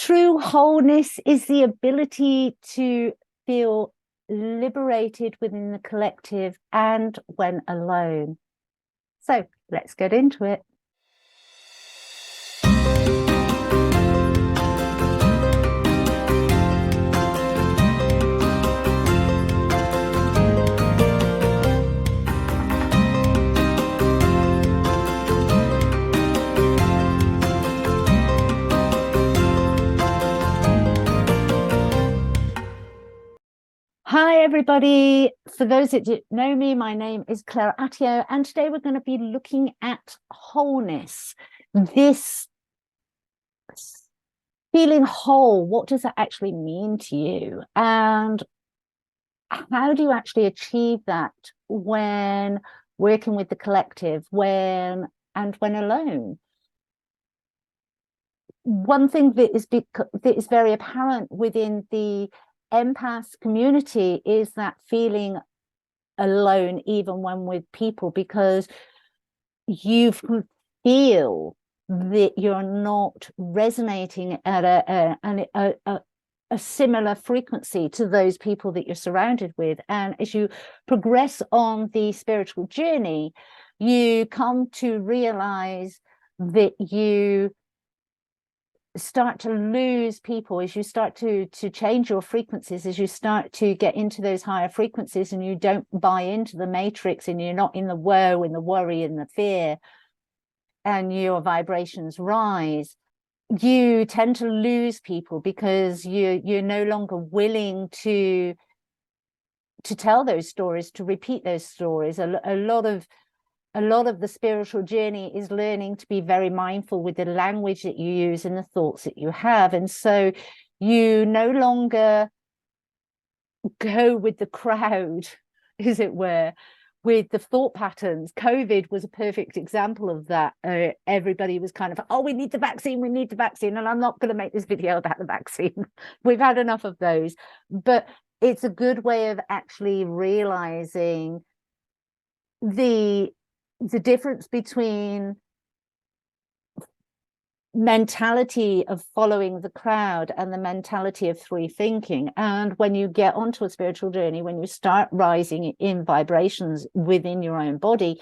True wholeness is the ability to feel liberated within the collective and when alone. So let's get into it. Hi, everybody. For those that don't know me, my name is Claire Attio, and today we're going to be looking at wholeness. This feeling whole, what does that actually mean to you? And how do you actually achieve that when working with the collective, when alone? One thing that is very apparent within the empath community is that feeling alone even when with people, because you feel that you're not resonating at a similar frequency to those people that you're surrounded with. And as you progress on the spiritual journey, you come to realize that you start to lose people as you start to change your frequencies, as you start to get into those higher frequencies, and you don't buy into the matrix, and you're not in the woe and the worry and the fear, and your vibrations rise. You tend to lose people because you're no longer willing to tell those stories, to repeat those stories. A lot of the spiritual journey is learning to be very mindful with the language that you use and the thoughts that you have. And so you no longer go with the crowd, as it were, with the thought patterns. COVID was a perfect example of that. Everybody was kind of, oh, we need the vaccine, we need the vaccine. And I'm not going to make this video about the vaccine. We've had enough of those. But it's a good way of actually realizing the difference between mentality of following the crowd and the mentality of free thinking. And when you get onto a spiritual journey, when you start rising in vibrations within your own body,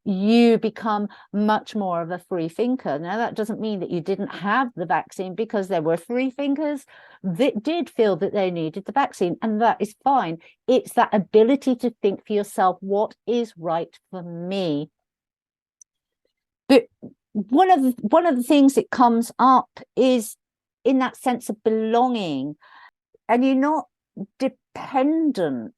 you become much more of a free thinker. Now, that doesn't mean that you didn't have the vaccine, because there were free thinkers that did feel that they needed the vaccine, and that is fine. It's that ability to think for yourself, what is right for me? But one of the things that comes up is in that sense of belonging, and you're not dependent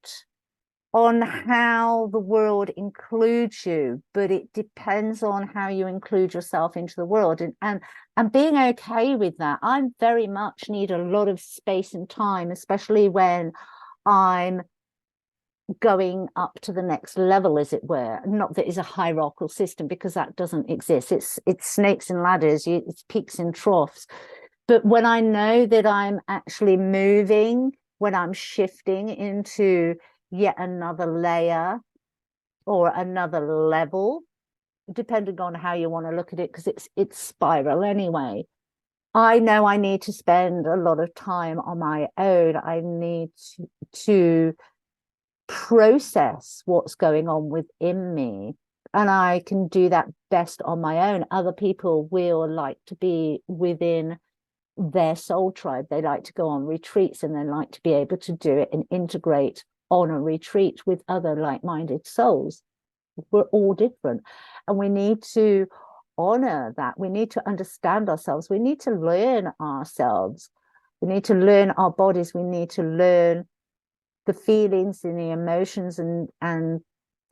on how the world includes you, but it depends on how you include yourself into the world, and being okay with that. I very much need a lot of space and time, especially when I'm going up to the next level, as it were. Not that it's a hierarchical system, because that doesn't exist. It's snakes and ladders, it's peaks and troughs. But when I know that I'm actually moving, when I'm shifting into yet another layer or another level, depending on how you want to look at it, because it's spiral anyway, I know I need to spend a lot of time on my own. I need to process what's going on within me, and I can do that best on my own. Other people will like to be within their soul tribe. They like to go on retreats, and they like to be able to do it and integrate on a retreat with other like-minded souls. We're all different, and we need to honor that. We need to understand ourselves. We need to learn ourselves. We need to learn our bodies. We need to learn the feelings and the emotions and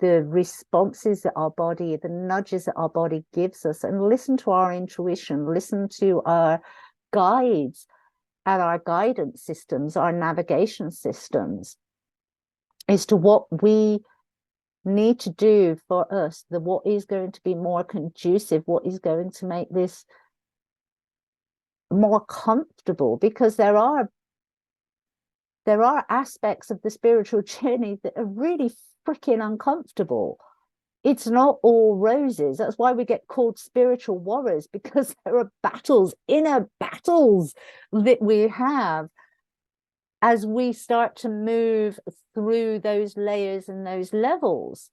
the responses that our body, the nudges that our body gives us, and listen to our intuition, listen to our guides and our guidance systems, our navigation systems, as to what we need to do for us, what is going to be more conducive, what is going to make this more comfortable. Because there are aspects of the spiritual journey that are really freaking uncomfortable. It's not all roses. That's why we get called spiritual warriors, because there are battles, inner battles that we have as we start to move through those layers and those levels.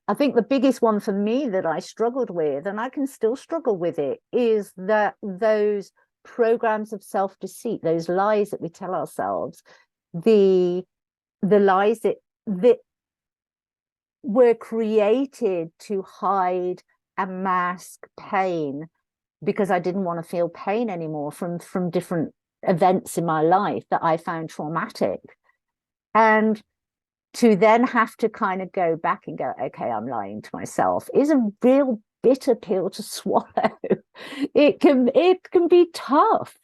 I think the biggest one for me that I struggled with, and I can still struggle with it, is that those programs of self-deceit, those lies that we tell ourselves, the lies that were created to hide and mask pain, because I didn't want to feel pain anymore from different events in my life that I found traumatic. And to then have to kind of go back and go, okay, I'm lying to myself, is a real bitter pill to swallow. It can be tough.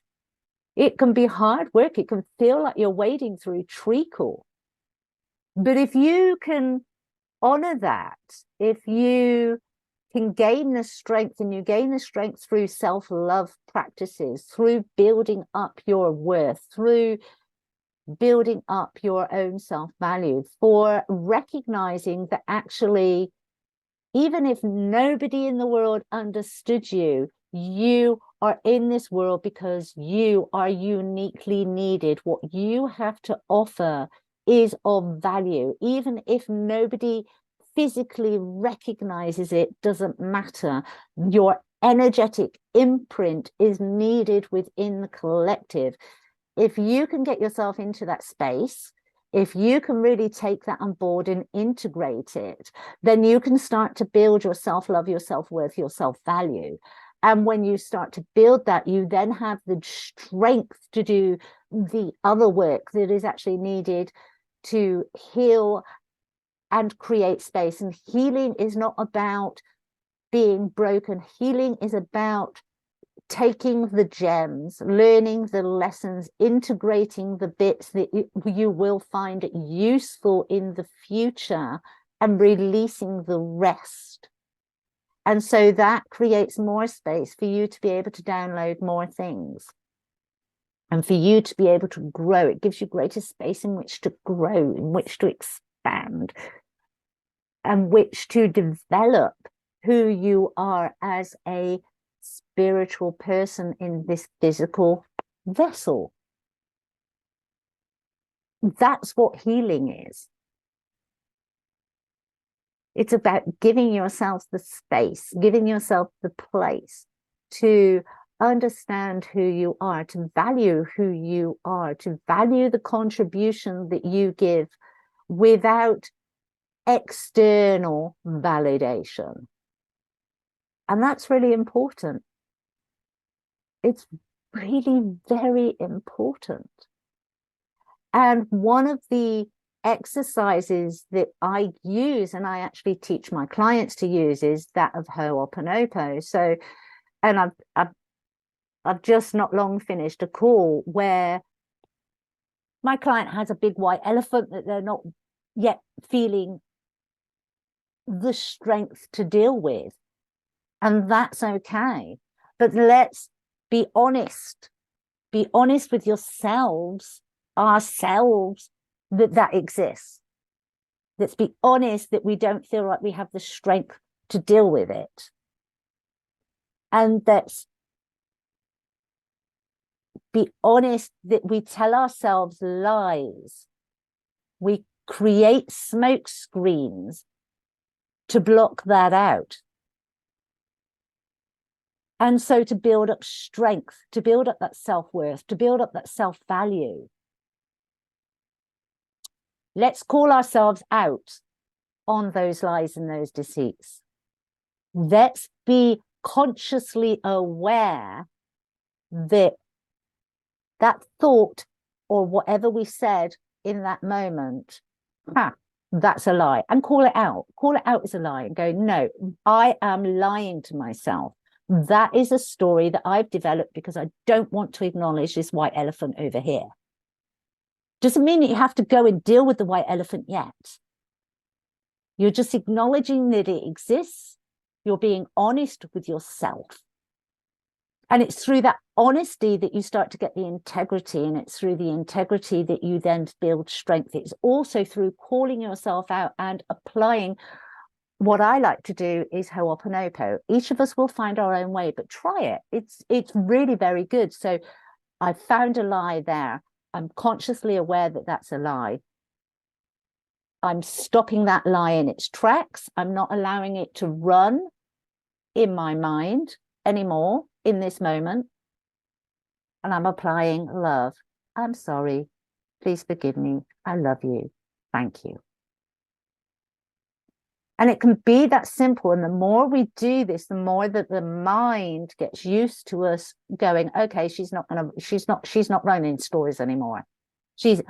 It can be hard work. It can feel like you're wading through treacle. But if you can honor that, if you can gain the strength, and you gain the strength through self-love practices, through building up your worth, through building up your own self-value, for recognizing that actually, even if nobody in the world understood you, you are in this world because you are uniquely needed. What you have to offer is of value. Even if nobody physically recognizes it, doesn't matter. Your energetic imprint is needed within the collective. If you can get yourself into that space, if you can really take that on board and integrate it, then you can start to build your self-love, your self-worth, your self-value. And when you start to build that, you then have the strength to do the other work that is actually needed to heal and create space. And healing is not about being broken. Healing is about taking the gems, learning the lessons, integrating the bits that you will find useful in the future, and releasing the rest. And so that creates more space for you to be able to download more things, and for you to be able to grow. It gives you greater space in which to grow, in which to expand, and which to develop who you are as a spiritual person in this physical vessel. That's what healing is. It's about giving yourself the space, giving yourself the place to understand who you are, to value who you are, to value the contribution that you give without external validation. And that's really important. It's really very important. And one of the exercises that I use, and I actually teach my clients to use, is that of Ho'oponopono. So, and I've just not long finished a call where my client has a big white elephant that they're not yet feeling the strength to deal with. And that's okay. But let's be honest. Be honest with yourselves, ourselves, that exists. Let's be honest that we don't feel like we have the strength to deal with it. And let's be honest that we tell ourselves lies. We create smoke screens to block that out. And so to build up strength, to build up that self-worth, to build up that self-value, let's call ourselves out on those lies and those deceits. Let's be consciously aware that that thought or whatever we said in that moment, that's a lie, and call it out. Call it out as a lie and go, no, I am lying to myself. That is a story that I've developed because I don't want to acknowledge this white elephant over here. Doesn't mean that you have to go and deal with the white elephant yet. You're just acknowledging that it exists. You're being honest with yourself. And it's through that honesty that you start to get the integrity, and it's through the integrity that you then build strength. It's also through calling yourself out and applying what I like to do is Ho'oponopono. Each of us will find our own way, but try it. It's really very good. So I found a lie there. I'm consciously aware that that's a lie. I'm stopping that lie in its tracks. I'm not allowing it to run in my mind anymore in this moment. And I'm applying love. I'm sorry. Please forgive me. I love you. Thank you. And it can be that simple. And the more we do this, the more that the mind gets used to us going, okay, she's not running stories anymore. She's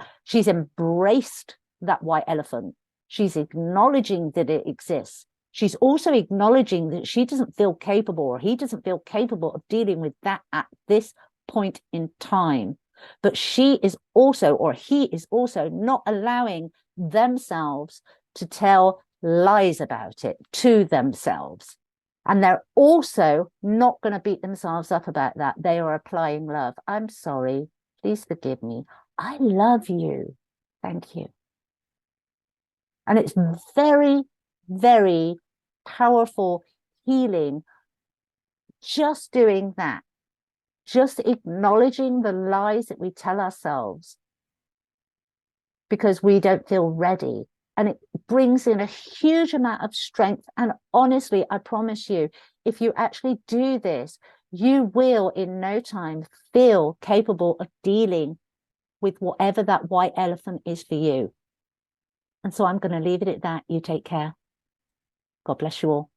embraced that white elephant. She's acknowledging that it exists. She's also acknowledging that she doesn't feel capable, or he doesn't feel capable of dealing with that at this point in time. But she is also, or he is also, not allowing themselves to tell lies about it to themselves. And they're also not going to beat themselves up about that. They are applying love. I'm sorry. Please forgive me. I love you. Thank you. And it's very, very powerful healing. Just doing that, just acknowledging the lies that we tell ourselves because we don't feel ready. And it brings in a huge amount of strength. And honestly, I promise you, if you actually do this, you will in no time feel capable of dealing with whatever that white elephant is for you. And so I'm going to leave it at that. You take care. God bless you all.